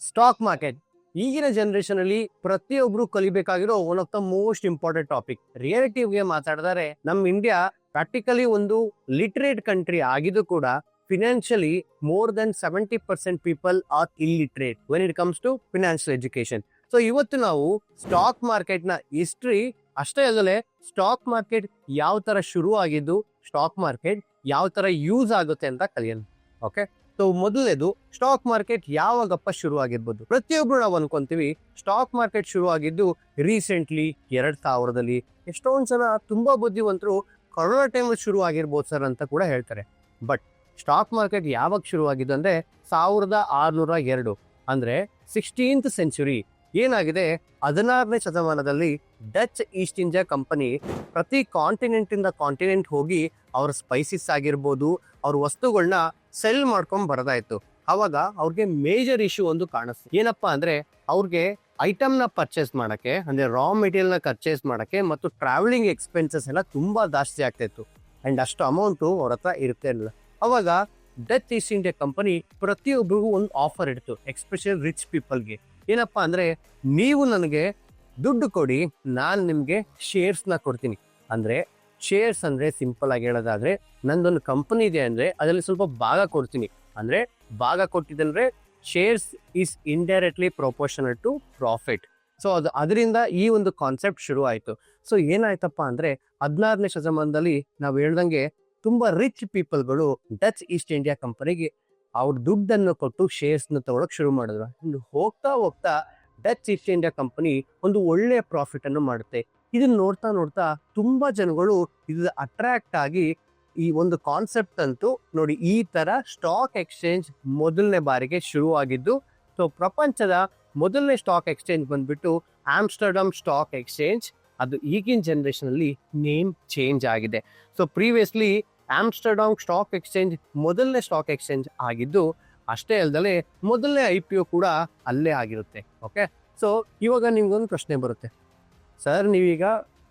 Stock market ಈಗಿನ generation ಅಲ್ಲಿ ಪ್ರತಿಯೊಬ್ರು ಕಲಿಬೇಕಾಗಿರೋ one of the most important topic. ರಿಯಾಲಿಟಿವ್ಗೆ ಮಾತಾಡಿದರೆ ನಮ್ಮ ಇಂಡಿಯಾ ಪ್ರಾಕ್ಟಿಕಲಿ ಒಂದು ಲಿಟರೇಟ್ ಕಂಟ್ರಿ ಆಗಿದ್ದು ಕೂಡ financially more than 70% people are illiterate when it comes to financial education. So ಇವತ್ತು ನಾವು ಸ್ಟಾಕ್ ಮಾರ್ಕೆಟ್ ನ ಹಿಸ್ಟ್ರಿ ಅಷ್ಟೇ ಅಲ್ಲದೆ ಸ್ಟಾಕ್ ಮಾರ್ಕೆಟ್ ಯಾವ ತರ ಶುರು ಆಗಿದ್ದು, ಸ್ಟಾಕ್ ಮಾರ್ಕೆಟ್ ಯಾವ ತರ ಯೂಸ್ ಆಗುತ್ತೆ ಅಂತ ಕಲಿಯೋಣ. ಓಕೆ, ಸೊ ಮೊದಲನೇದು ಸ್ಟಾಕ್ ಮಾರ್ಕೆಟ್ ಯಾವಾಗಪ್ಪ ಶುರು ಆಗಿರ್ಬೋದು. ಪ್ರತಿಯೊಬ್ರು ನಾವು ಅನ್ಕೊಂತೀವಿ ಸ್ಟಾಕ್ ಮಾರ್ಕೆಟ್ ಶುರು ಆಗಿದ್ದು ರೀಸೆಂಟ್ಲಿ 2000ದಲ್ಲಿ. ಎಷ್ಟೊಂದ್ ಜನ ತುಂಬಾ ಬುದ್ಧಿವಂತರು ಕೊರೋನಾ ಟೈಮ್ ಶುರು ಆಗಿರ್ಬೋದು ಸರ್ ಅಂತ ಕೂಡ ಹೇಳ್ತಾರೆ. ಬಟ್ ಸ್ಟಾಕ್ ಮಾರ್ಕೆಟ್ ಯಾವಾಗ ಶುರು ಆಗಿದ್ದು ಅಂದ್ರೆ 1602 ಅಂದ್ರೆ 16th ಸೆಂಚುರಿ. ಏನಾಗಿದೆ, 16ನೇ ಶತಮಾನದಲ್ಲಿ ಡಚ್ ಈಸ್ಟ್ ಇಂಡಿಯಾ ಕಂಪನಿ ಪ್ರತಿ ಕಾಂಟಿನೆಂಟ್ ಇಂದ ಕಾಂಟಿನೆಂಟ್ ಹೋಗಿ ಅವ್ರ ಸ್ಪೈಸಿಸ್ ಆಗಿರ್ಬೋದು, ಅವ್ರ ವಸ್ತುಗಳನ್ನ ಸೆಲ್ ಮಾಡ್ಕೊಂಡ್ ಬರ್ತಾ ಇತ್ತು. ಅವಾಗ ಅವ್ರಿಗೆ ಮೇಜರ್ ಇಶ್ಯೂ ಒಂದು ಕಾಣಿಸ್ತು. ಏನಪ್ಪಾ ಅಂದ್ರೆ ಅವ್ರಿಗೆ ಐಟಮ್ ನ ಪರ್ಚೇಸ್ ಮಾಡಕ್ಕೆ, ಅಂದ್ರೆ ರಾ ಮೆಟೀರಿಯಲ್ ನ ಪರ್ಚೇಸ್ ಮಾಡಕ್ಕೆ ಮತ್ತು ಟ್ರಾವೆಲಿಂಗ್ ಎಕ್ಸ್ಪೆನ್ಸಸ್ ಎಲ್ಲ ತುಂಬಾ ಜಾಸ್ತಿ ಆಗ್ತಾ ಇತ್ತು. ಅಂಡ್ ಅಷ್ಟು ಅಮೌಂಟು ಅವ್ರ ಹತ್ರ ಇರ್ತಾ ಇರಲಿಲ್ಲ. ಅವಾಗ ಡಚ್ ಈಸ್ಟ್ ಇಂಡಿಯಾ ಕಂಪನಿ ಪ್ರತಿಯೊಬ್ಬರಿಗೂ ಒಂದು ಆಫರ್ ಇಡ್ತು, ಎಕ್ಸ್ಪೆಷಲ್ ರಿಚ್ ಪೀಪಲ್ಗೆ. ಏನಪ್ಪಾ ಅಂದ್ರೆ, ನೀವು ನನಗೆ ದುಡ್ಡು ಕೊಡಿ, ನಾನು ನಿಮ್ಗೆ ಶೇರ್ಸ್ ನ ಕೊಡ್ತೀನಿ. ಅಂದ್ರೆ ಶೇರ್ಸ್ ಅಂದ್ರೆ ಸಿಂಪಲ್ ಆಗಿ ಹೇಳೋದಾದ್ರೆ, ನಂದೊಂದು ಕಂಪನಿ ಇದೆ ಅಂದ್ರೆ ಅದರಲ್ಲಿ ಸ್ವಲ್ಪ ಭಾಗ ಕೊಡ್ತೀನಿ. ಅಂದ್ರೆ ಭಾಗ ಕೊಟ್ಟಿದ್ದಂದ್ರೆ shares is indirectly proportional to profit. So ಅದರಿಂದ ಈ ಒಂದು ಕಾನ್ಸೆಪ್ಟ್ ಶುರು ಆಯ್ತು. ಸೊ ಏನಾಯ್ತಪ್ಪ ಅಂದ್ರೆ 16ನೇ ಶತಮಾನದಲ್ಲಿ ನಾವು ಹೇಳ್ದಂಗೆ ತುಂಬಾ ರಿಚ್ ಪೀಪಲ್ಗಳು ಡಚ್ ಈಸ್ಟ್ ಇಂಡಿಯಾ ಕಂಪನಿಗೆ ಅವ್ರ ದುಡ್ಡನ್ನು ಕೊಟ್ಟು ಶೇರ್ಸ್ ನ ತಗೊಳಕ್ ಶುರು ಮಾಡಿದ್ರು. ಹೋಗ್ತಾ ಹೋಗ್ತಾ ಡಚ್ ಈಸ್ಟ್ ಇಂಡಿಯಾ ಕಂಪನಿ ಒಂದು ಒಳ್ಳೆ ಪ್ರಾಫಿಟ್ ಅನ್ನು ಮಾಡುತ್ತೆ. ಇದನ್ನ ನೋಡ್ತಾ ನೋಡ್ತಾ ತುಂಬಾ ಜನಗಳು ಇದು ಅಟ್ರಾಕ್ಟ್ ಆಗಿ ಈ ಒಂದು ಕಾನ್ಸೆಪ್ಟ್ ಅಂತೂ ನೋಡಿ, ಈ ತರ ಸ್ಟಾಕ್ ಎಕ್ಸ್ಚೇಂಜ್ ಮೊದಲನೇ ಬಾರಿಗೆ ಶುರು ಆಗಿದ್ದು. ಸೊ ಪ್ರಪಂಚದ ಮೊದಲನೇ ಸ್ಟಾಕ್ ಎಕ್ಸ್ಚೇಂಜ್ ಬಂದ್ಬಿಟ್ಟು ಆಮ್ಸ್ಟರ್ಡಮ್ ಸ್ಟಾಕ್ ಎಕ್ಸ್ಚೇಂಜ್. ಅದು ಈಗಿನ ಜನರೇಷನ್ ಅಲ್ಲಿ ನೇಮ್ ಚೇಂಜ್ ಆಗಿದೆ. ಸೊ ಪ್ರೀವಿಯಸ್ಲಿ ಆಮ್ಸ್ಟರ್ಡಮ್ ಸ್ಟಾಕ್ ಎಕ್ಸ್ಚೇಂಜ್ ಮೊದಲನೇ ಸ್ಟಾಕ್ ಎಕ್ಸ್ಚೇಂಜ್ ಆಗಿದ್ದು. ಅಷ್ಟೇ ಅಲ್ಲದೆ ಮೊದಲನೇ IPO ಕೂಡ ಅಲ್ಲೇ ಆಗಿರುತ್ತೆ. ಓಕೆ, ಸೊ ಇವಾಗ ನಿಮ್ಗೊಂದು ಪ್ರಶ್ನೆ ಬರುತ್ತೆ, ಸರ್ ನೀವೀಗ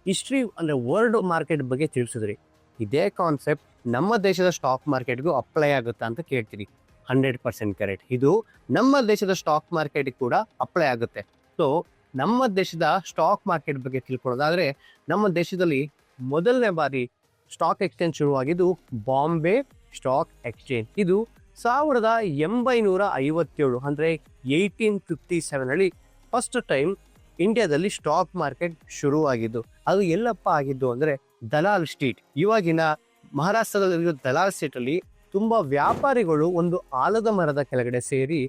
ಹಿಸ್ಟ್ರಿ ಅಂದ್ರೆ ವರ್ಲ್ಡ್ ಮಾರ್ಕೆಟ್ ಬಗ್ಗೆ ತಿಳಿಸಿದ್ರಿ, ಇದೇ ಕಾನ್ಸೆಪ್ಟ್ ನಮ್ಮ ದೇಶದ ಸ್ಟಾಕ್ ಮಾರ್ಕೆಟ್ಗೂ ಅಪ್ಲೈ ಆಗುತ್ತಾ ಅಂತ ಕೇಳ್ತೀರಿ. 100% ಕರೆಕ್ಟ್. ಇದು ನಮ್ಮ ದೇಶದ ಸ್ಟಾಕ್ ಮಾರ್ಕೆಟ್ ಕೂಡ ಅಪ್ಲೈ ಆಗುತ್ತೆ. ಸೊ ನಮ್ಮ ದೇಶದ ಸ್ಟಾಕ್ ಮಾರ್ಕೆಟ್ ಬಗ್ಗೆ ತಿಳ್ಕೊಳ್ಳೋದಾದ್ರೆ, ನಮ್ಮ ದೇಶದಲ್ಲಿ ಮೊದಲನೇ ಬಾರಿ ಸ್ಟಾಕ್ ಎಕ್ಸ್ಚೇಂಜ್ ಶುರುವಾಗಿದ್ದು ಬಾಂಬೆ ಸ್ಟಾಕ್ ಎಕ್ಸ್ಚೇಂಜ್. ಇದು 1857 ಅಂದ್ರೆ 1857 ಅಲ್ಲಿ ಫಸ್ಟ್ ಟೈಮ್ ಇಂಡಿಯಾದಲ್ಲಿ ಸ್ಟಾಕ್ ಮಾರ್ಕೆಟ್ ಶುರು ಆಗಿದ್ದು. ಅದು ಎಲ್ಲಪ್ಪ ಆಗಿದ್ದು ಅಂದ್ರೆ ದಲಾಲ್ ಸ್ಟ್ರೀಟ್, ಇವಾಗಿನ ಮಹಾರಾಷ್ಟ್ರದಲ್ಲಿರೋ ದಲಾಲ್ ಸ್ಟ್ರೀಟ್ ಅಲ್ಲಿ ತುಂಬಾ ವ್ಯಾಪಾರಿಗಳು ಒಂದು ಆಲದ ಮರದ ಕೆಳಗಡೆ ಸೇರಿ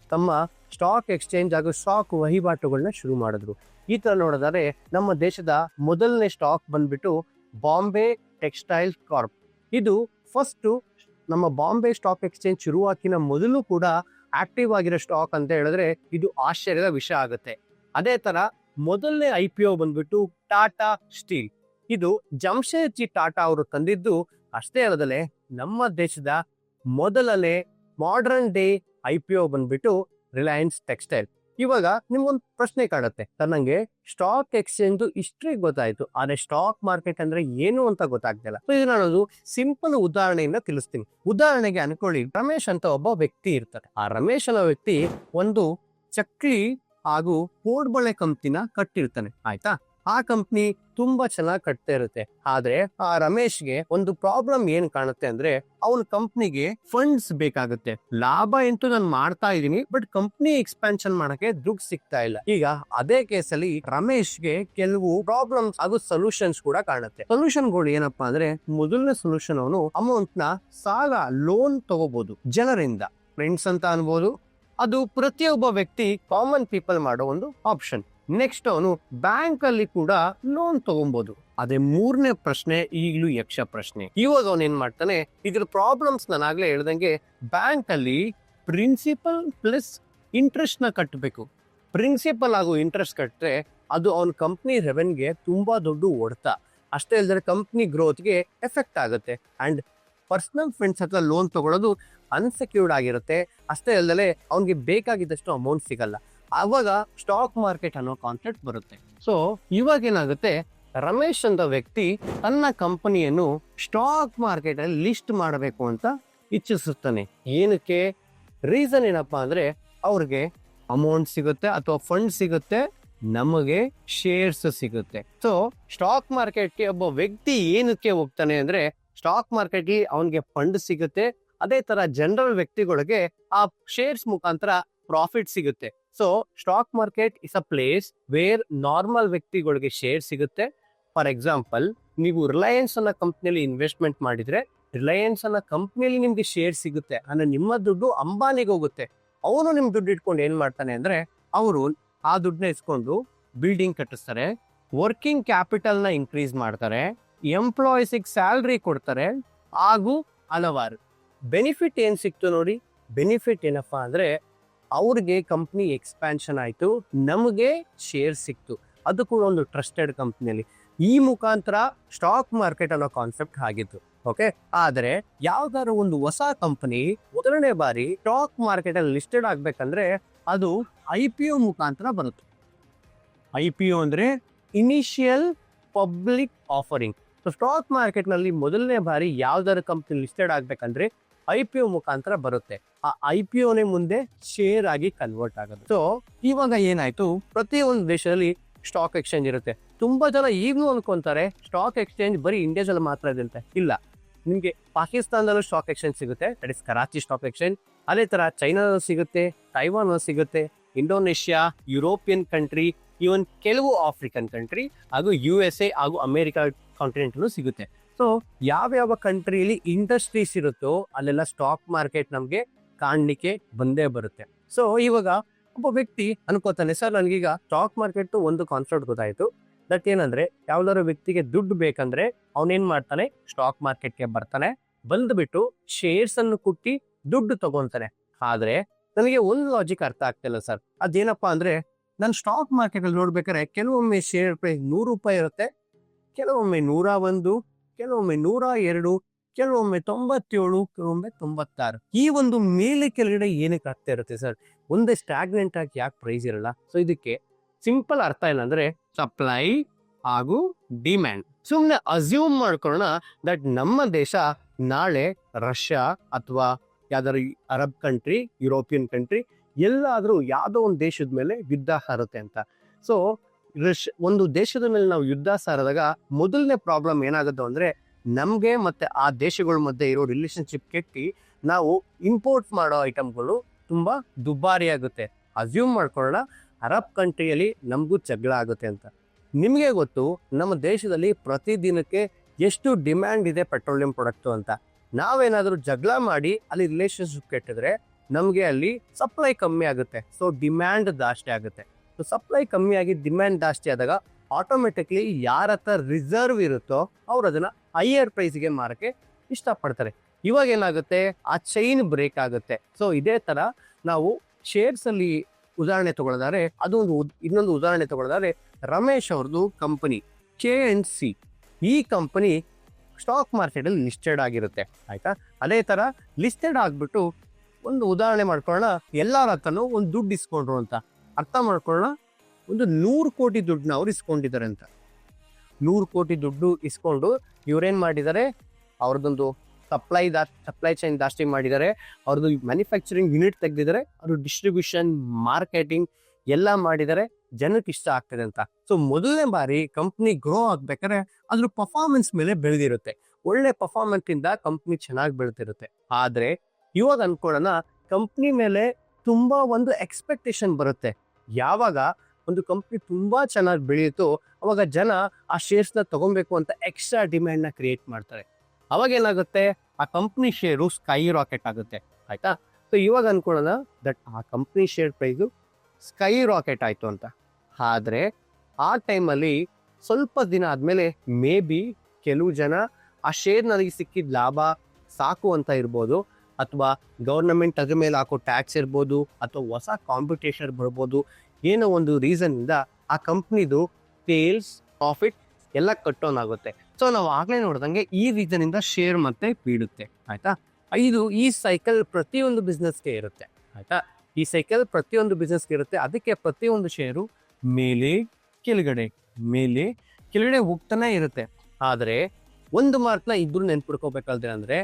ತಮ್ಮ ಸ್ಟಾಕ್ ಎಕ್ಸ್ಚೇಂಜ್ ಹಾಗೂ ಸ್ಟಾಕ್ ವಹಿವಾಟುಗಳನ್ನ ಶುರು ಮಾಡಿದ್ರು. ಈ ತರ ನೋಡಿದರೆ ನಮ್ಮ ದೇಶದ ಮೊದಲನೇ ಸ್ಟಾಕ್ ಬಂದ್ಬಿಟ್ಟು ಬಾಂಬೆ ಟೆಕ್ಸ್ಟೈಲ್ ಕಾರ್ಪ್. ಇದು ಫಸ್ಟ್ ನಮ್ಮ ಬಾಂಬೆ ಸ್ಟಾಕ್ ಎಕ್ಸ್ಚೇಂಜ್ ಶುರುವಾಕಿನ ಮೊದಲು ಕೂಡ ಆಕ್ಟಿವ್ ಆಗಿರೋ ಸ್ಟಾಕ್ ಅಂತ ಹೇಳಿದ್ರೆ ಇದು ಆಶ್ಚರ್ಯದ ವಿಷಯ ಆಗುತ್ತೆ. ಅದೇ ತರ ಮೊದಲನೇ IPO ಬಂದ್ಬಿಟ್ಟು ಟಾಟಾ ಸ್ಟೀಲ್. ಇದು ಜಮ್ಶೇದ್ಜಿ ಟಾಟಾ ಅವರು ತಂದಿದ್ದು. ಅಷ್ಟೇ ಅಲ್ಲದೆ ನಮ್ಮ ದೇಶದ ಮೊದಲನೇ ಮಾಡರ್ನ್ ಡೇ IPO ಬಂದ್ಬಿಟ್ಟು ರಿಲಯನ್ಸ್ ಟೆಕ್ಸ್ಟೈಲ್. ಇವಾಗ ನಿಮ್ಗೊಂದು ಪ್ರಶ್ನೆ ಕಾಡುತ್ತೆ, ನಂಗೆ ಸ್ಟಾಕ್ ಎಕ್ಸ್ಚೇಂಜ್ ಹಿಸ್ಟ್ರಿ ಗೊತ್ತಾಯ್ತು, ಆದ್ರೆ ಸ್ಟಾಕ್ ಮಾರ್ಕೆಟ್ ಅಂದ್ರೆ ಏನು ಅಂತ ಗೊತ್ತಾಗ್ತಿಲ್ಲ. ಸೊ ಇದು ನಾನೊಂದು ಸಿಂಪಲ್ ಉದಾಹರಣೆಯಿಂದ ತಿಳಿಸ್ತೀನಿ. ಉದಾಹರಣೆಗೆ ಅನ್ಕೊಳ್ಳಿ, ರಮೇಶ್ ಅಂತ ಒಬ್ಬ ವ್ಯಕ್ತಿ ಇರ್ತಾರೆ. ಆ ರಮೇಶ್ ಅನ್ನೋ ವ್ಯಕ್ತಿ ಒಂದು ಚಕ್ಲಿ ಹಾಗೂ ಕೋಡ್ಬಳೆ ಕಂಪ್ನಿನ ಕಟ್ಟಿರ್ತಾನೆ. ಆಯ್ತಾ, ಆ ಕಂಪ್ನಿ ತುಂಬಾ ಚೆನ್ನಾಗಿ ಕಟ್ತಾ ಇರುತ್ತೆ. ಆದ್ರೆ ಆ ರಮೇಶ್ಗೆ ಒಂದು ಪ್ರಾಬ್ಲಮ್ ಏನ್ ಕಾಣುತ್ತೆ ಅಂದ್ರೆ, ಅವನ ಕಂಪ್ನಿಗೆ ಫಂಡ್ಸ್ ಬೇಕಾಗುತ್ತೆ. ಲಾಭ ಅಂತೂ ನಾನು ಮಾಡ್ತಾ ಇದೀನಿ, ಬಟ್ ಕಂಪ್ನಿ ಎಕ್ಸ್ಪಾನ್ಷನ್ ಮಾಡಕ್ಕೆ ದುಡ್ಡು ಸಿಗ್ತಾ ಇಲ್ಲ. ಈಗ ಅದೇ ಕೇಸಲ್ಲಿ ರಮೇಶ್ಗೆ ಕೆಲವು ಪ್ರಾಬ್ಲಮ್ಸ್ ಹಾಗೂ ಸೊಲ್ಯೂಷನ್ಸ್ ಕೂಡ ಕಾಣುತ್ತೆ. ಸೊಲ್ಯೂಷನ್ಗಳು ಏನಪ್ಪಾ ಅಂದ್ರೆ, ಮೊದಲನೇ ಸೊಲ್ಯೂಷನ್, ಅವನು ಅಮೌಂಟ್ ನ ಸಾಲ ಲೋನ್ ತಗೋಬಹುದು ಜನರಿಂದ, ಫ್ರೆಂಡ್ಸ್ ಅಂತ ಅನ್ಬೋದು. ಅದು ಪ್ರತಿಯೊಬ್ಬ ವ್ಯಕ್ತಿ ಕಾಮನ್ ಪೀಪಲ್ ಮಾಡೋ ಒಂದು ಆಪ್ಷನ್. ನೆಕ್ಸ್ಟ್ ಅವನು ಬ್ಯಾಂಕ್ ಅಲ್ಲಿ ಕೂಡ ಲೋನ್ ತಗೊಬಹುದು. ಅದೇ ಮೂರನೇ ಪ್ರಶ್ನೆ ಈಗಲೂ ಯಕ್ಷ ಪ್ರಶ್ನೆ. ಇವಾಗ ಅವನ್ ಏನ್ ಮಾಡ್ತಾನೆ, ಇದ್ರ ಪ್ರಾಬ್ಲಮ್ಸ್ ನಾನಾಗ್ಲೇ ಹೇಳ್ದಂಗೆ ಬ್ಯಾಂಕ್ ಅಲ್ಲಿ ಪ್ರಿನ್ಸಿಪಲ್ ಪ್ಲಸ್ ಇಂಟ್ರೆಸ್ಟ್ ನ ಕಟ್ಟಬೇಕು. ಪ್ರಿನ್ಸಿಪಲ್ ಹಾಗೂ ಇಂಟ್ರೆಸ್ಟ್ ಕಟ್ಟಿದ್ರೆ ಅದು ಅವನ ಕಂಪ್ನಿ ರೆವೆನ್ಯೂಗೆ ತುಂಬಾ ದೊಡ್ಡ ಹೊಡೆತ. ಅಷ್ಟೇ ಅಲ್ಲದೆ ಕಂಪ್ನಿ ಗ್ರೋತ್ಗೆ ಎಫೆಕ್ಟ್ ಆಗುತ್ತೆ. ಅಂಡ್ ಪರ್ಸನಲ್ ಫ್ರೆಂಡ್ಸ್ ಹತ್ರ ಲೋನ್ ತಗೊಳ್ಳೋದು ಅನ್ಸೆಕ್ಯೂರ್ಡ್ ಆಗಿರುತ್ತೆ. ಅಷ್ಟೇ ಅಲ್ಲದೆ ಅವನಿಗೆ ಬೇಕಾಗಿದ್ದಷ್ಟು ಅಮೌಂಟ್ ಸಿಗಲ್ಲ. ಆವಾಗ ಸ್ಟಾಕ್ ಮಾರ್ಕೆಟ್ ಅನ್ನೋ ಕಾನ್ಸೆಪ್ಟ್ ಬರುತ್ತೆ. ಸೊ ಇವಾಗ ಏನಾಗುತ್ತೆ, ರಮೇಶ್ ಅಂತ ವ್ಯಕ್ತಿ ತನ್ನ ಕಂಪನಿಯನ್ನು ಸ್ಟಾಕ್ ಮಾರ್ಕೆಟ್ ಅಲ್ಲಿ ಲಿಸ್ಟ್ ಮಾಡಬೇಕು ಅಂತ ಇಚ್ಛಿಸುತ್ತಾನೆ. ಏನಕ್ಕೆ? ರೀಸನ್ ಏನಪ್ಪಾ ಅಂದ್ರೆ, ಅವ್ರಿಗೆ ಅಮೌಂಟ್ ಸಿಗುತ್ತೆ ಅಥವಾ ಫಂಡ್ ಸಿಗುತ್ತೆ, ನಮಗೆ ಶೇರ್ಸ್ ಸಿಗುತ್ತೆ. ಸೊ ಸ್ಟಾಕ್ ಮಾರ್ಕೆಟ್ಗೆ ಒಬ್ಬ ವ್ಯಕ್ತಿ ಏನಕ್ಕೆ ಹೋಗ್ತಾನೆ ಅಂದ್ರೆ, ಸ್ಟಾಕ್ ಮಾರ್ಕೆಟ್ಗೆ ಅವನಿಗೆ ಫಂಡ್ ಸಿಗುತ್ತೆ, ಅದೇ ತರ ಜನರಲ್ ವ್ಯಕ್ತಿಗಳಿಗೆ ಆ ಶೇರ್ಸ್ ಮುಖಾಂತರ ಪ್ರಾಫಿಟ್ ಸಿಗುತ್ತೆ. So stock market is a place where normal ವ್ಯಕ್ತಿಗಳಿಗೆ ಶೇರ್ ಸಿಗುತ್ತೆ. ಫಾರ್ ಎಕ್ಸಾಂಪಲ್, ನೀವು ರಿಲಯನ್ಸ್ ಅನ್ನೋ ಕಂಪ್ನಿಯಲ್ಲಿ ಇನ್ವೆಸ್ಟ್ಮೆಂಟ್ ಮಾಡಿದ್ರೆ ರಿಲಯನ್ಸ್ ಅನ್ನೋ ಕಂಪ್ನಿಯಲ್ಲಿ ನಿಮ್ಗೆ ಶೇರ್ ಸಿಗುತ್ತೆ ಅಂದ್ರೆ ನಿಮ್ಮ ದುಡ್ಡು ಅಂಬಾನಿಗೆ ಹೋಗುತ್ತೆ. ಅವನು ನಿಮ್ ದುಡ್ಡು ಇಟ್ಕೊಂಡು ಏನ್ ಮಾಡ್ತಾನೆ ಅಂದ್ರೆ, ಅವರು ಆ ದುಡ್ಡನ್ನ ಇಸ್ಕೊಂಡು ಬಿಲ್ಡಿಂಗ್ ಕಟ್ಟಿಸ್ತಾರೆ, ವರ್ಕಿಂಗ್ ಕ್ಯಾಪಿಟಲ್ ನ ಇನ್ಕ್ರೀಸ್ ಮಾಡ್ತಾರೆ, ಎಂಪ್ಲಾಯೀಸಿಗೆ ಸ್ಯಾಲ್ರಿ ಕೊಡ್ತಾರೆ, ಹಾಗೂ ಹಲವಾರು ಬೆನಿಫಿಟ್ ಏನ್ ಸಿಕ್ತು ನೋಡಿ. ಬೆನಿಫಿಟ್ ಏನಪ್ಪಾ ಅಂದ್ರೆ, ಅವ್ರಿಗೆ ಕಂಪ್ನಿ ಎಕ್ಸ್ಪ್ಯಾನ್ಷನ್ ಆಯ್ತು, ನಮಗೆ ಶೇರ್ ಸಿಕ್ತು, ಅದು ಕೂಡ ಒಂದು ಟ್ರಸ್ಟೆಡ್ ಕಂಪ್ನಿಯಲ್ಲಿ. ಈ ಮುಖಾಂತರ ಸ್ಟಾಕ್ ಮಾರ್ಕೆಟ್ ಅನ್ನೋ ಕಾನ್ಸೆಪ್ಟ್ ಆಗಿತ್ತು. ಓಕೆ, ಆದರೆ ಯಾವ್ದಾದ್ರು ಒಂದು ಹೊಸ ಕಂಪನಿ ಮೊದಲನೇ ಬಾರಿ ಸ್ಟಾಕ್ ಮಾರ್ಕೆಟ್ ಅಲ್ಲಿ ಲಿಸ್ಟೆಡ್ ಆಗ್ಬೇಕಂದ್ರೆ ಅದು IPO ಮುಖಾಂತರ ಬರುತ್ತೆ. IPO ಅಂದ್ರೆ initial public offering. So stock market ನಲ್ಲಿ ಮೊದಲನೇ ಬಾರಿ ಯಾವ್ದಾದ್ರು ಕಂಪನಿ ಲಿಸ್ಟೆಡ್ ಆಗ್ಬೇಕಂದ್ರೆ IPO ಮುಖಾಂತರ ಬರುತ್ತೆ. ಆ IPOನೇ ಮುಂದೆ ಶೇರ್ ಆಗಿ ಕನ್ವರ್ಟ್ ಆಗುತ್ತೆ. ಸೊ ಇವಾಗ ಏನಾಯ್ತು, ಪ್ರತಿಯೊಂದು ದೇಶದಲ್ಲಿ ಸ್ಟಾಕ್ ಎಕ್ಸ್ಚೇಂಜ್ ಇರುತ್ತೆ. ತುಂಬಾ ಜನ ಈಗಲೂ ಅನ್ಕೊಂತಾರೆ ಸ್ಟಾಕ್ ಎಕ್ಸ್ಚೇಂಜ್ ಬರೀ ಇಂಡಿಯಾದಲ್ಲಿ ಮಾತ್ರ ಇದೆ ಅಂತ. ಇಲ್ಲ, ನಿಮ್ಗೆ ಪಾಕಿಸ್ತಾನದಲ್ಲೂ ಸ್ಟಾಕ್ ಎಕ್ಸ್ಚೇಂಜ್ ಸಿಗುತ್ತೆ, that is Karachi stock exchange. ಅದೇ ತರ ಚೈನಾದಲ್ಲಿ ಸಿಗುತ್ತೆ, ತೈವಾನ್ ಸಿಗುತ್ತೆ, ಇಂಡೋನೇಷ್ಯಾ, ಯುರೋಪಿಯನ್ ಕಂಟ್ರಿ, ಈವನ್ ಕೆಲವು ಆಫ್ರಿಕನ್ ಕಂಟ್ರಿ, ಹಾಗೂ USA ಹಾಗೂ ಅಮೆರಿಕಾ ಕಾಂಟಿನೆಂಟ್ ಸಿಗುತ್ತೆ. ಸೊ ಯಾವ್ಯಾವ ಕಂಟ್ರಿಯಲ್ಲಿ ಇಂಡಸ್ಟ್ರೀಸ್ ಇರುತ್ತೋ ಅಲ್ಲೆಲ್ಲ ಸ್ಟಾಕ್ ಮಾರ್ಕೆಟ್ ನಮ್ಗೆ ಕಾಣ್ಲಿಕ್ಕೆ ಬಂದೇ ಬರುತ್ತೆ. ಸೊ ಇವಾಗ ಒಬ್ಬ ವ್ಯಕ್ತಿ ಅನ್ಕೋತಾನೆ, ಸರ್ ನನಗೀಗ ಸ್ಟಾಕ್ ಮಾರ್ಕೆಟ್ ಒಂದು ಕಾನ್ಸೆಪ್ಟ್ ಗೊತ್ತಾಯ್ತು, ದಟ್ ಏನಂದ್ರೆ ಯಾವ್ದಾದ್ರು ವ್ಯಕ್ತಿಗೆ ದುಡ್ಡು ಬೇಕಂದ್ರೆ ಅವನೇನ್ ಮಾಡ್ತಾನೆ, ಸ್ಟಾಕ್ ಮಾರ್ಕೆಟ್ಗೆ ಬರ್ತಾನೆ, ಬಂದ್ಬಿಟ್ಟು ಶೇರ್ಸ್ ಅನ್ನು ಕುಟ್ಟಿ ದುಡ್ಡು ತಗೊಂತಾನೆ. ಆದ್ರೆ ನನಗೆ ಒಂದು ಲಾಜಿಕ್ ಅರ್ಥ ಆಗ್ತಿಲ್ಲ ಸರ್, ಅದೇನಪ್ಪಾ ಅಂದ್ರೆ, ನಾನು ಸ್ಟಾಕ್ ಮಾರ್ಕೆಟ್ ಅಲ್ಲಿ ನೋಡ್ಬೇಕಾದ್ರೆ ಕೆಲವೊಮ್ಮೆ ಶೇರ್ ಪ್ರೈಸ್ 100 ರೂಪಾಯಿ ಇರುತ್ತೆ, ಕೆಲವೊಮ್ಮೆ 101, ಕೆಲವೊಮ್ಮೆ 102, ಕೆಲವೊಮ್ಮೆ 97, ಕೆಲವೊಮ್ಮೆ 96. ಈ ಒಂದು ಮೇಲೆ ಕೆಳಗಡೆ ಏನಕ್ಕೆ ಆಗ್ತಾ ಇರುತ್ತೆ ಸರ್? ಒಂದೇ ಸ್ಟಾಗ್ನೆಂಟ್ ಆಗಿ ಯಾಕೆ ಪ್ರೈಸ್ ಇರಲ್ಲ? ಸೊ ಇದಕ್ಕೆ ಸಿಂಪಲ್ ಅರ್ಥ ಇಲ್ಲ ಅಂದ್ರೆ, ಸಪ್ಲೈ ಹಾಗೂ ಡಿಮ್ಯಾಂಡ್. ಸುಮ್ಮನೆ ಅಸ್ಯೂಮ್ ಮಾಡ್ಕೊಳ್ಳೋಣ ದಟ್ ನಮ್ಮ ದೇಶ ನಾಳೆ ರಷ್ಯಾ ಅಥವಾ ಯಾವ್ದಾದ್ರು ಅರಬ್ ಕಂಟ್ರಿ, ಯುರೋಪಿಯನ್ ಕಂಟ್ರಿ ಎಲ್ಲಾದ್ರೂ ಯಾವ್ದೋ ಒಂದು ದೇಶದ ಮೇಲೆ ಯುದ್ಧ ಸಾರುತ್ತೆ ಅಂತ. ಸೊ ಒಂದು ದೇಶದ ಮೇಲೆ ನಾವು ಯುದ್ಧ ಸಾರಿದಾಗ ಮೊದಲನೇ ಪ್ರಾಬ್ಲಮ್ ಏನಾಗುತ್ತೆ ಅಂದ್ರೆ, ನಮ್ಗೆ ಮತ್ತೆ ಆ ದೇಶಗಳ ಮಧ್ಯೆ ಇರೋ ರಿಲೇಶನ್ಶಿಪ್ ಕೆಟ್ಟಿ ನಾವು ಇಂಪೋರ್ಟ್ ಮಾಡೋ ಐಟಮ್ಗಳು ತುಂಬಾ ದುಬಾರಿ ಆಗುತ್ತೆ. ಅಸ್ಯೂಮ್ ಮಾಡ್ಕೊಳ್ಳೋಣ ಅರಬ್ ಕಂಟ್ರಿಯಲ್ಲಿ ನಮಗೂ ಜಗಳ ಆಗುತ್ತೆ ಅಂತ. ನಿಮಗೆ ಗೊತ್ತು ನಮ್ಮ ದೇಶದಲ್ಲಿ ಪ್ರತಿದಿನಕ್ಕೆ ಎಷ್ಟು ಡಿಮ್ಯಾಂಡ್ ಇದೆ ಪೆಟ್ರೋಲಿಯಂ ಪ್ರಾಡಕ್ಟ್ ಅಂತ. ನಾವೇನಾದ್ರೂ ಜಗಳ ಮಾಡಿ ಅಲ್ಲಿ ರಿಲೇಶನ್ಶಿಪ್ ಕೆಟ್ಟಿದ್ರೆ ನಮ್ಗೆ ಅಲ್ಲಿ ಸಪ್ಲೈ ಕಮ್ಮಿ ಆಗುತ್ತೆ, ಸೊ ಡಿಮ್ಯಾಂಡ್ ಜಾಸ್ತಿ ಆಗುತ್ತೆ. ಸೊ ಸಪ್ಲೈ ಕಮ್ಮಿ ಆಗಿ ಡಿಮ್ಯಾಂಡ್ ಜಾಸ್ತಿ ಆದಾಗ ಆಟೋಮೆಟಿಕ್ಲಿ ಯಾರ ಹತ್ರ ರಿಸರ್ವ್ ಇರುತ್ತೋ ಅವ್ರು ಅದನ್ನ ಹೈಯರ್ ಪ್ರೈಸ್ಗೆ ಮಾರಕ್ಕೆ ಇಷ್ಟಪಡ್ತಾರೆ. ಇವಾಗ ಏನಾಗುತ್ತೆ, ಆ ಚೈನ್ ಬ್ರೇಕ್ ಆಗುತ್ತೆ. ಸೊ ಇದೇ ತರ ನಾವು ಶೇರ್ಸ್ ಅಲ್ಲಿ ಉದಾಹರಣೆ ತಗೊಳ್ಳೋದಾದ್ರೆ, ಅದು ಇನ್ನೊಂದು ಉದಾಹರಣೆ ತಗೊಳ್ಳೋದಾದ್ರೆ, ರಮೇಶ್ ಅವ್ರದ್ದು ಕಂಪನಿ KNC, ಈ ಕಂಪನಿ ಸ್ಟಾಕ್ ಮಾರ್ಕೆಟ್ ಅಲ್ಲಿ ಲಿಸ್ಟೆಡ್ ಆಗಿರುತ್ತೆ, ಆಯ್ತಾ. ಅದೇ ತರ ಲಿಸ್ಟೆಡ್ ಆಗ್ಬಿಟ್ಟು ಒಂದು ಉದಾಹರಣೆ ಮಾಡ್ಕೊಳ್ಳೋಣ, ಎಲ್ಲರ ಹತ್ರನೂ ಒಂದು ದುಡ್ಡು ಇಸ್ಕೊಂಡ್ರು ಅಂತ ಅರ್ಥ ಮಾಡ್ಕೊಳ್ಳೋಣ. ಒಂದು 100 ಕೋಟಿ ದುಡ್ಡನ್ನ ಅವ್ರು ಇಸ್ಕೊಂಡಿದ್ದಾರೆ ಅಂತ. 100 ಕೋಟಿ ದುಡ್ಡು ಇಸ್ಕೊಂಡು ಇವ್ರೇನ್ ಮಾಡಿದ್ದಾರೆ, ಅವ್ರದ್ದೊಂದು ಸಪ್ಲೈ ಚೈನ್ ಜಾಸ್ತಿ ಮಾಡಿದ್ದಾರೆ, ಅವ್ರದ್ದು ಮ್ಯಾನುಫ್ಯಾಕ್ಚರಿಂಗ್ ಯೂನಿಟ್ ತೆಗೆದಿದ್ದಾರೆ, ಅವರು ಡಿಸ್ಟ್ರಿಬ್ಯೂಷನ್, ಮಾರ್ಕೆಟಿಂಗ್ ಎಲ್ಲ ಮಾಡಿದ್ದಾರೆ, ಜನಕ್ಕೆ ಇಷ್ಟ ಆಗ್ತದೆ ಅಂತ. ಸೊ ಮೊದಲನೇ ಬಾರಿ ಕಂಪ್ನಿ ಗ್ರೋ ಆಗ್ಬೇಕಾದ್ರೆ ಅದ್ರ ಪರ್ಫಾರ್ಮೆನ್ಸ್ ಮೇಲೆ ಬೆಳೆದಿರುತ್ತೆ, ಒಳ್ಳೆ ಪರ್ಫಾರ್ಮೆನ್ಸ್ ಇಂದ ಕಂಪ್ನಿ ಚೆನ್ನಾಗಿ ಬೆಳೆದಿರುತ್ತೆ. ಆದ್ರೆ ಇವಾಗ ಅನ್ಕೊಳ್ಳೋಣ, ಕಂಪ್ನಿ ಮೇಲೆ ತುಂಬಾ ಒಂದು ಎಕ್ಸ್ಪೆಕ್ಟೇಷನ್ ಬರುತ್ತೆ. ಯಾವಾಗ ಒಂದು ಕಂಪ್ನಿ ತುಂಬಾ ಚೆನ್ನಾಗಿ ಬೆಳೆಯುತ್ತೋ ಅವಾಗ ಜನ ಆ ಶೇರ್ಸ್ ನ ತಗೊಬೇಕು ಅಂತ ಎಕ್ಸ್ಟ್ರಾ ಡಿಮ್ಯಾಂಡ್ ನ ಕ್ರಿಯೇಟ್ ಮಾಡ್ತಾರೆ. ಅವಾಗ ಏನಾಗುತ್ತೆ, ಆ ಕಂಪ್ನಿ ಶೇರು ಸ್ಕೈ ರಾಕೆಟ್ ಆಗುತ್ತೆ, ಆಯ್ತಾ. ಸೊ ಇವಾಗ ಅನ್ಕೊಳ್ಳೋಣ ದಟ್ ಆ company share price sky rocket ಆಯ್ತು ಅಂತ. ಆದ್ರೆ ಆ ಟೈಮಲ್ಲಿ ಸ್ವಲ್ಪ ದಿನ ಆದ್ಮೇಲೆ ಮೇ ಬಿ ಕೆಲವು ಜನ ಆ ಶೇರ್ ನನಗೆ ಸಿಕ್ಕಿದ ಲಾಭ ಸಾಕು ಅಂತ ಇರ್ಬೋದು, ಅಥವಾ ಗೌರ್ನಮೆಂಟ್ ಅದ್ರ ಮೇಲೆ ಹಾಕೋ ಟ್ಯಾಕ್ಸ್ ಇರ್ಬೋದು, ಅಥವಾ ಹೊಸ ಕಾಂಪಿಟೇಷನ್ ಬರ್ಬೋದು, ಏನೋ ಒಂದು ರೀಸನ್ ಇಂದ ಆ ಕಂಪ್ನಿದು ಸೇಲ್ಸ್, ಪ್ರಾಫಿಟ್ ಎಲ್ಲ ಕಟ್ಟೋನ್ ಆಗುತ್ತೆ. ಸೊ ನಾವು ಆಗ್ಲೇ ನೋಡ್ದಂಗೆ ಈ ರೀಸನ್ ಇಂದ ಶೇರ್ ಮತ್ತೆ ಬೀಳುತ್ತೆ, ಆಯ್ತಾ. ಈ ಸೈಕಲ್ ಪ್ರತಿಯೊಂದು ಬಿಸ್ನೆಸ್ಗೆ ಇರುತ್ತೆ, ಆಯ್ತಾ. ಈ ಸೈಕಲ್ ಪ್ರತಿಯೊಂದು ಬಿಸ್ನೆಸ್ಗೆ ಇರುತ್ತೆ. ಅದಕ್ಕೆ ಪ್ರತಿಯೊಂದು ಶೇರು ಮೇಲೆ ಕೆಳಗಡೆ ಮೇಲೆ ಕೆಳಗಡೆ ಹೋಗ್ತಾನೆ ಇರುತ್ತೆ. ಆದ್ರೆ ಒಂದು ಮಾರ್ಕ್ನ ಇಬ್ರು ನೆನ್ಪಿಡ್ಕೋಬೇಕಾದ್ರೆ ಅಂದ್ರೆ,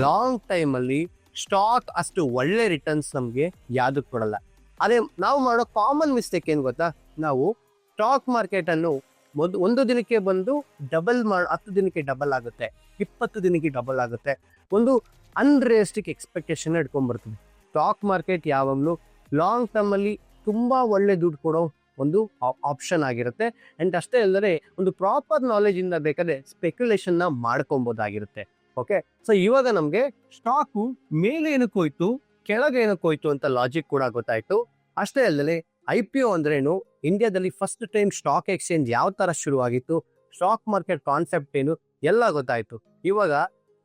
ಲಾಂಗ್ ಟೈಮ್ ಅಲ್ಲಿ ಸ್ಟಾಕ್ ಅಷ್ಟು ಒಳ್ಳೆ ರಿಟರ್ನ್ಸ್ ನಮ್ಗೆ ಯಾವ್ದಕ್ ಕೊಡಲ್ಲ. ಅದೇ ನಾವು ಮಾಡೋ ಕಾಮನ್ ಮಿಸ್ಟೇಕ್ ಏನ್ ಗೊತ್ತಾ, ನಾವು ಸ್ಟಾಕ್ ಮಾರ್ಕೆಟ್ ಅನ್ನು ಒಂದು ದಿನಕ್ಕೆ ಬಂದು ಡಬಲ್ 10 ದಿನಕ್ಕೆ ಡಬಲ್ ಆಗುತ್ತೆ, 20 ದಿನಕ್ಕೆ ಡಬಲ್ ಆಗುತ್ತೆ, ಒಂದು ಅನ್ರಿಯಲಿಸ್ಟಿಕ್ ಎಕ್ಸ್ಪೆಕ್ಟೇಷನ್ ಇಟ್ಕೊಂಡ್ಬರ್ತೀವಿ. ಸ್ಟಾಕ್ ಮಾರ್ಕೆಟ್ ಯಾವಾಗಲೂ ಲಾಂಗ್ ಟರ್ಮ್ ಅಲ್ಲಿ ತುಂಬಾ ಒಳ್ಳೆ ದುಡ್ಡು ಕೊಡೋ ಒಂದು ಆಪ್ಷನ್ ಆಗಿರುತ್ತೆ. ಅಂಡ್ ಅಷ್ಟೇ ಅಲ್ಲದೆ ಒಂದು ಪ್ರಾಪರ್ ನಾಲೆಜ್ ಇಂದ ಬೇಕಾದ್ರೆ ಸ್ಪೆಕ್ಯುಲೇಷನ್ ನ ಮಾಡ್ಕೊಬೋದಾಗಿರುತ್ತೆ. ಓಕೆ, ಸೊ ಇವಾಗ ನಮ್ಗೆ ಸ್ಟಾಕು ಮೇಲೆ ಏನಕ್ಕೆ ಹೋಯ್ತು, ಕೆಳಗೆ ಏನಕ್ಕೆ ಹೋಯ್ತು ಅಂತ ಲಾಜಿಕ್ ಕೂಡ ಗೊತ್ತಾಯ್ತು. ಅಷ್ಟೇ ಅಲ್ಲದೆ IPO ಅಂದ್ರೇನು, ಇಂಡಿಯಾದಲ್ಲಿ ಫಸ್ಟ್ ಟೈಮ್ ಸ್ಟಾಕ್ ಎಕ್ಸ್ಚೇಂಜ್ ಯಾವ ತರ ಶುರು ಆಗಿತ್ತು, ಸ್ಟಾಕ್ ಮಾರ್ಕೆಟ್ ಕಾನ್ಸೆಪ್ಟ್ ಏನು ಎಲ್ಲ ಗೊತ್ತಾಯ್ತು. ಇವಾಗ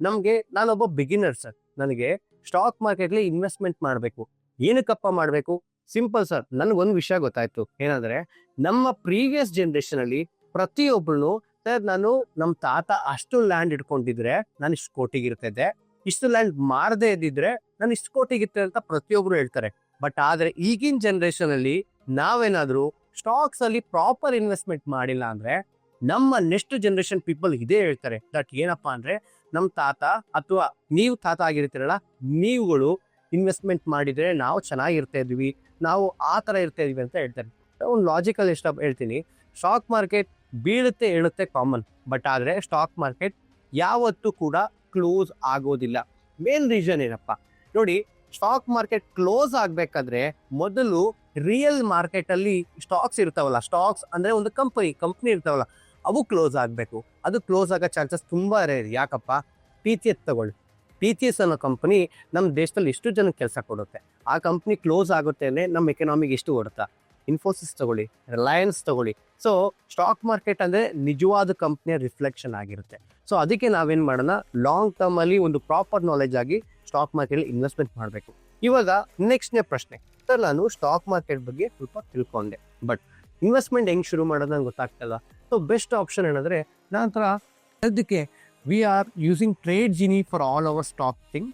ನಮ್ಗೆ, ನಾನೊಬ್ಬ ಬಿಗಿನರ್ ಸರ್, ನನಗೆ ಸ್ಟಾಕ್ ಮಾರ್ಕೆಟ್ಲಿ ಇನ್ವೆಸ್ಟ್ಮೆಂಟ್ ಮಾಡಬೇಕು, ಏನಕ್ಕಪ್ಪ ಮಾಡಬೇಕು? ಸಿಂಪಲ್ ಸರ್, ನನ್ಗೊಂದು ವಿಷಯ ಗೊತ್ತಾಯ್ತು. ಏನಂದ್ರೆ ನಮ್ಮ ಪ್ರೀವಿಯಸ್ ಜನರೇಷನ್ ಅಲ್ಲಿ ಪ್ರತಿಯೊಬ್ಬರು, ಸರ್ ನಾನು ನಮ್ಮ ತಾತ ಅಷ್ಟು ಲ್ಯಾಂಡ್ ಇಟ್ಕೊಂಡಿದ್ರೆ ನಾನು ಇಷ್ಟು ಕೋಟಿಗಿರ್ತಿದ್ದೆ, ಇಷ್ಟು ಲ್ಯಾಂಡ್ ಮಾರದೇ ಇದ್ದಿದ್ರೆ ನಾನು ಇಷ್ಟು ಕೋಟಿಗಿರ್ತೇನೆ ಅಂತ ಪ್ರತಿಯೊಬ್ರು ಹೇಳ್ತಾರೆ. ಬಟ್ ಆದ್ರೆ ಈಗಿನ ಜನರೇಷನ್ ಅಲ್ಲಿ ನಾವೇನಾದ್ರೂ ಸ್ಟಾಕ್ಸ್ ಅಲ್ಲಿ ಪ್ರಾಪರ್ ಇನ್ವೆಸ್ಟ್ಮೆಂಟ್ ಮಾಡಿಲ್ಲ ಅಂದ್ರೆ ನಮ್ಮ ನೆಕ್ಸ್ಟ್ ಜನರೇಷನ್ ಪೀಪಲ್ ಇದೇ ಹೇಳ್ತಾರೆ, ದಟ್ ಏನಪ್ಪಾ ಅಂದ್ರೆ ನಮ್ಮ ತಾತ ಅಥವಾ ನೀವು ತಾತ ಆಗಿರ್ತೀರಲ್ಲ, ನೀವುಗಳು ಇನ್ವೆಸ್ಟ್ಮೆಂಟ್ ಮಾಡಿದ್ರೆ ನಾವು ಚೆನ್ನಾಗಿರ್ತಾ ಇದ್ವಿ, ನಾವು ಆ ತರ ಇರ್ತಾ ಇದೀವಿ ಅಂತ ಹೇಳ್ತಾರೆ. ಒಂದು ಲಾಜಿಕಲ್ ಹೇಳ್ತೀನಿ, ಸ್ಟಾಕ್ ಮಾರ್ಕೆಟ್ ಬೀಳುತ್ತೆ ಏಳುತ್ತೆ ಕಾಮನ್, ಬಟ್ ಆದ್ರೆ ಸ್ಟಾಕ್ ಮಾರ್ಕೆಟ್ ಯಾವತ್ತೂ ಕೂಡ ಕ್ಲೋಸ್ ಆಗೋದಿಲ್ಲ. ಮೇನ್ ರೀಸನ್ ಏನಪ್ಪ ನೋಡಿ, ಸ್ಟಾಕ್ ಮಾರ್ಕೆಟ್ ಕ್ಲೋಸ್ ಆಗ್ಬೇಕಾದ್ರೆ ಮೊದಲು ರಿಯಲ್ ಮಾರ್ಕೆಟ್ ಅಲ್ಲಿ ಸ್ಟಾಕ್ಸ್ ಇರ್ತಾವಲ್ಲ, ಸ್ಟಾಕ್ಸ್ ಅಂದ್ರೆ ಒಂದು ಕಂಪನಿ ಇರ್ತಾವಲ್ಲ, ಅವು ಕ್ಲೋಸ್ ಆಗ್ಬೇಕು. ಅದು ಕ್ಲೋಸ್ ಆಗೋ ಚಾನ್ಸಸ್ ತುಂಬಾ ರೇರ್. ಯಾಕಪ್ಪ? TCS ತಗೊಳ್ಳಿ, TCS ಅನ್ನೋ ಕಂಪನಿ ನಮ್ಮ ದೇಶದಲ್ಲಿ ಎಷ್ಟು ಜನಕ್ಕೆ ಕೆಲಸ ಕೊಡುತ್ತೆ. ಆ ಕಂಪ್ನಿ ಕ್ಲೋಸ್ ಆಗುತ್ತೆ ಅಂದ್ರೆ ನಮ್ಮ ಎಕನಾಮಿಗೆ ಎಷ್ಟು ಕೊಡುತ್ತಾ? ಇನ್ಫೋಸಿಸ್ ತಗೊಳ್ಳಿ, ರಿಲಯನ್ಸ್ ತಗೊಳ್ಳಿ. ಸೊ ಸ್ಟಾಕ್ ಮಾರ್ಕೆಟ್ ಅಂದ್ರೆ ನಿಜವಾದ ಕಂಪ್ನಿಯ ರಿಫ್ಲೆಕ್ಷನ್ ಆಗಿರುತ್ತೆ. ಸೊ ಅದಕ್ಕೆ ನಾವೇನ್ ಮಾಡೋಣ, ಲಾಂಗ್ ಟರ್ಮ್ ಅಲ್ಲಿ ಒಂದು ಪ್ರಾಪರ್ ನಾಲೆಜ್ ಆಗಿ ಸ್ಟಾಕ್ ಮಾರ್ಕೆಟ್ ಇನ್ವೆಸ್ಟ್ಮೆಂಟ್ ಮಾಡಬೇಕು. ಇವಾಗ ನೆಕ್ಸ್ಟ್ನೇ ಪ್ರಶ್ನೆ, ಸರ್ ನಾನು ಸ್ಟಾಕ್ ಮಾರ್ಕೆಟ್ ಬಗ್ಗೆ ಸ್ವಲ್ಪ ತಿಳ್ಕೊಂಡೆ, ಬಟ್ ಇನ್ವೆಸ್ಟ್ಮೆಂಟ್ ಹೆಂಗ್ ಶುರು ಮಾಡೋದು ನಂಗೆ ಗೊತ್ತಾಗ್ತಲ್ಲ. ಸೊ ಬೆಸ್ಟ್ ಆಪ್ಷನ್ ಏನಂದ್ರೆ, ನಂತರ ಅದಕ್ಕೆ we are using Tradejini for all our stock thing.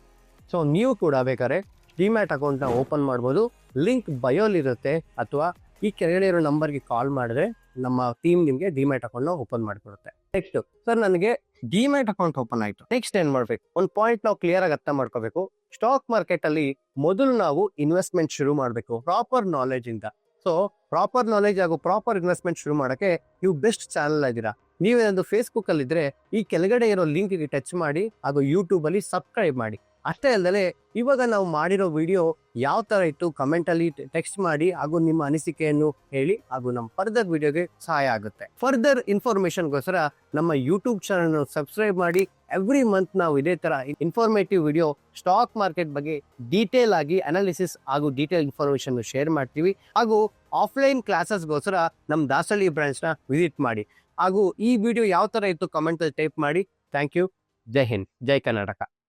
So ನೀವು ಕೂಡ ಬೇಕಾದ್ರೆ ಡಿಮ್ಯಾಟ್ ಅಕೌಂಟ್ನ ಓಪನ್ ಮಾಡ್ಬೋದು, ಲಿಂಕ್ ಬಯೋಲಿರುತ್ತೆ, ಅಥವಾ ಈ ಕೆಳಗಡೆ ಇರೋ ನಂಬರ್ಗೆ ಕಾಲ್ ಮಾಡಿದ್ರೆ ನಮ್ಮ ಟೀಮ್ ನಿಮಗೆ ಡಿಮ್ಯಾಟ್ ಅಕೌಂಟ್ನ ಓಪನ್ ಮಾಡಿಕೊಡುತ್ತೆ. ನೆಕ್ಸ್ಟ್, ಸರ್ ನನಗೆ ಡಿಮ್ಯಾಟ್ ಅಕೌಂಟ್ ಓಪನ್ ಆಯ್ತು, ನೆಕ್ಸ್ಟ್ ಏನ್ ಮಾಡ್ಬೇಕು? ಒಂದು ಪಾಯಿಂಟ್ ನಾವು ಕ್ಲಿಯರ್ ಆಗಿ ಅರ್ಥ ಮಾಡ್ಕೋಬೇಕು. ಸ್ಟಾಕ್ ಮಾರ್ಕೆಟ್ ಅಲ್ಲಿ ಮೊದಲು ನಾವು ಇನ್ವೆಸ್ಟ್ಮೆಂಟ್ ಶುರು ಮಾಡಬೇಕು ಪ್ರಾಪರ್ ನಾಲೆಜ್ ಇಂದ. ಸೊ ಪ್ರಾಪರ್ ನಾಲೆಜ್ ಹಾಗೂ ಪ್ರಾಪರ್ ಇನ್ವೆಸ್ಟ್ಮೆಂಟ್ ಶುರು ಮಾಡಕ್ಕೆ ನೀವು ಬೆಸ್ಟ್ ಚಾನಲ್ ಆಗಿದ್ದೀರಾ. ನೀವೇನಾದ್ರು ಫೇಸ್ಬುಕ್ ಅಲ್ಲಿ ಇದ್ರೆ ಈ ಕೆಳಗಡೆ ಇರೋ ಲಿಂಕ್ ಗೆ ಟಚ್ ಮಾಡಿ, ಹಾಗೂ ಯೂಟ್ಯೂಬ್ ಅಲ್ಲಿ ಸಬ್ಸ್ಕ್ರೈಬ್ ಮಾಡಿ. ಅಷ್ಟೇ ಅಲ್ಲದೆ ಇವಾಗ ನಾವು ಮಾಡಿರೋ ವಿಡಿಯೋ ಯಾವ ತರ ಇತ್ತು ಕಮೆಂಟ್ ಅಲ್ಲಿ ಟೆಕ್ಸ್ಟ್ ಮಾಡಿ, ಹಾಗೂ ನಿಮ್ಮ ಅನಿಸಿಕೆಯನ್ನು ಹೇಳಿ, ಹಾಗೂ ನಮ್ಮ ಫರ್ದರ್ ವಿಡಿಯೋಗೆ ಸಹಾಯ ಆಗುತ್ತೆ. ಫರ್ದರ್ ಇನ್ಫಾರ್ಮೇಶನ್ಗೋಸ್ಕರ ನಮ್ಮ ಯೂಟ್ಯೂಬ್ ಚಾನಲ್ ಸಬ್ಸ್ಕ್ರೈಬ್ ಮಾಡಿ. ಎವ್ರಿ ಮಂತ್ ನಾವು ಇದೇ ತರ ಇನ್ಫಾರ್ಮೇಟಿವ್ ವಿಡಿಯೋ ಸ್ಟಾಕ್ ಮಾರ್ಕೆಟ್ ಬಗ್ಗೆ ಡೀಟೇಲ್ ಆಗಿ ಅನಾಲಿಸಿಸ್ ಹಾಗೂ ಡೀಟೇಲ್ ಇನ್ಫಾರ್ಮೇಶನ್ ಶೇರ್ ಮಾಡ್ತೀವಿ. ಹಾಗೂ ಆಫ್ಲೈನ್ ಕ್ಲಾಸಸ್ಗೋಸ್ಕರ ನಮ್ಮ ದಾಸಳ್ಳಿ ಬ್ರಾಂಚ್ ನ ವಿಸಿಟ್ ಮಾಡಿ. ಹಾಗೂ ಈ ವಿಡಿಯೋ ಯಾವ ತರ ಇತ್ತು ಕಮೆಂಟ್ ಅಲ್ಲಿ ಟೈಪ್ ಮಾಡಿ. Thank you. ಜೈ ಹಿಂದ್, ಜೈ ಕರ್ನಾಟಕ.